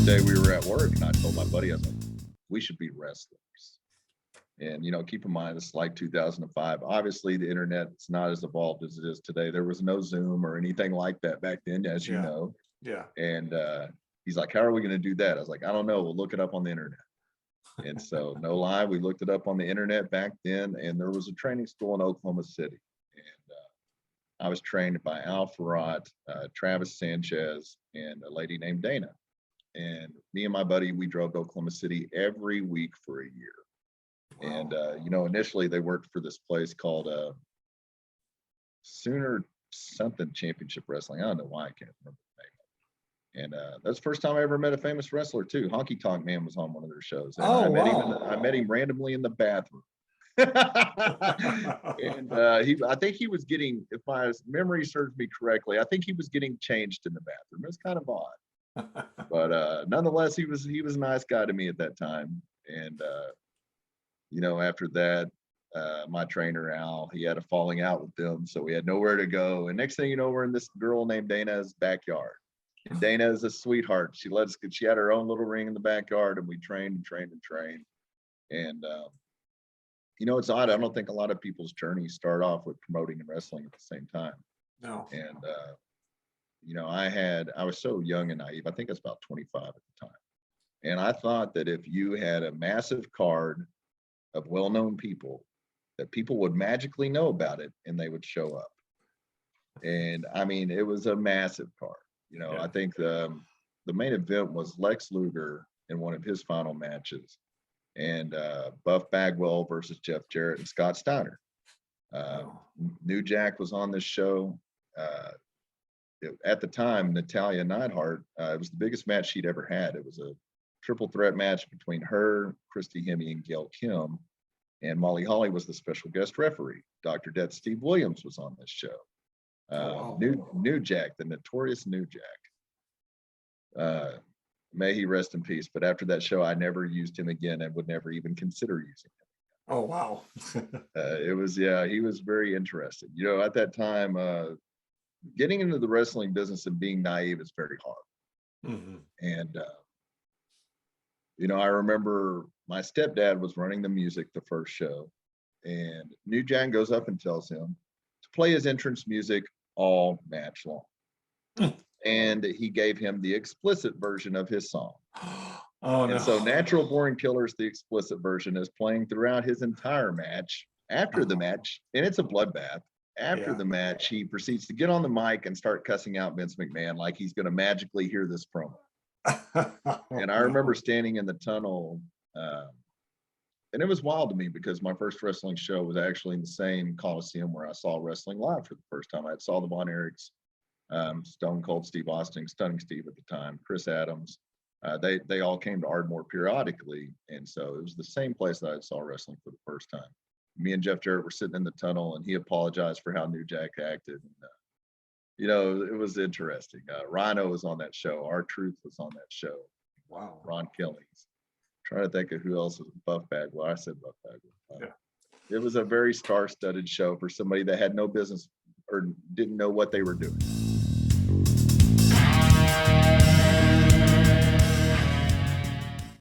one day we were at work and I told my buddy, I was like, we should be wrestlers. And, keep in mind, it's like 2005. Obviously, the internet is not as evolved as it is today. There was no Zoom or anything like that back then, as you know. Yeah. And he's like, how are we going to do that? I was like, I don't know. We'll look it up on the internet. And so, no lie, we looked it up on the internet back then. And there was a training school in Oklahoma City. And I was trained by Al Farrat, Travis Sanchez, and a lady named Dana. And me and my buddy, we drove to Oklahoma City every week for a year. And, initially they worked for this place called Sooner something Championship Wrestling. I don't know why I can't remember the name. And that's the first time I ever met a famous wrestler too. Honky Tonk Man was on one of their shows. And I met him randomly in the bathroom. And I think he was getting, if my memory serves me correctly, I think he was getting changed in the bathroom. It was kind of odd. But nonetheless, he was a nice guy to me at that time. And after that, my trainer Al, he had a falling out with them, so we had nowhere to go. And next thing you know, we're in this girl named Dana's backyard. And Dana is a sweetheart. She had her own little ring in the backyard, and we trained and trained and trained. And it's odd. I don't think a lot of people's journeys start off with promoting and wrestling at the same time. No. And I was so young and naive. I think I was about 25 at the time. And I thought that if you had a massive card of well-known people, that people would magically know about it and they would show up. And I mean, it was a massive card. I think the main event was Lex Luger in one of his final matches, and Buff Bagwell versus Jeff Jarrett and Scott Steiner. New Jack was on this show. At the time, Natalya Neidhart, it was the biggest match she'd ever had. It was a triple threat match between her, Christy Hemme, and Gail Kim. And Molly Holly was the special guest referee. Dr. Death Steve Williams was on this show. New Jack, the notorious New Jack. May he rest in peace. But after that show, I never used him again and would never even consider using him. Oh, wow. He was very interesting. At that time, getting into the wrestling business and being naive is very hard. Mm-hmm. And, I remember my stepdad was running the music the first show, and New Jack goes up and tells him to play his entrance music all match long. And he gave him the explicit version of his song. Oh, no. And so Natural Born Killers, the explicit version, is playing throughout his entire match. After the match, and it's a bloodbath. After the match, he proceeds to get on the mic and start cussing out Vince McMahon like he's going to magically hear this promo. And I remember standing in the tunnel, and it was wild to me because my first wrestling show was actually in the same Coliseum where I saw wrestling live for the first time. I saw the Von Erichs, Stone Cold Steve Austin, Stunning Steve at the time, Chris Adams. They all came to Ardmore periodically, and so it was the same place that I saw wrestling for the first time. Me and Jeff Jarrett were sitting in the tunnel, and he apologized for how New Jack acted. And, it was interesting. Rhino was on that show. R-Truth was on that show. Wow. Ron Killings. Trying to think of who else was Buff Bagwell. I said Buff Bagwell. It was a very star-studded show for somebody that had no business or didn't know what they were doing.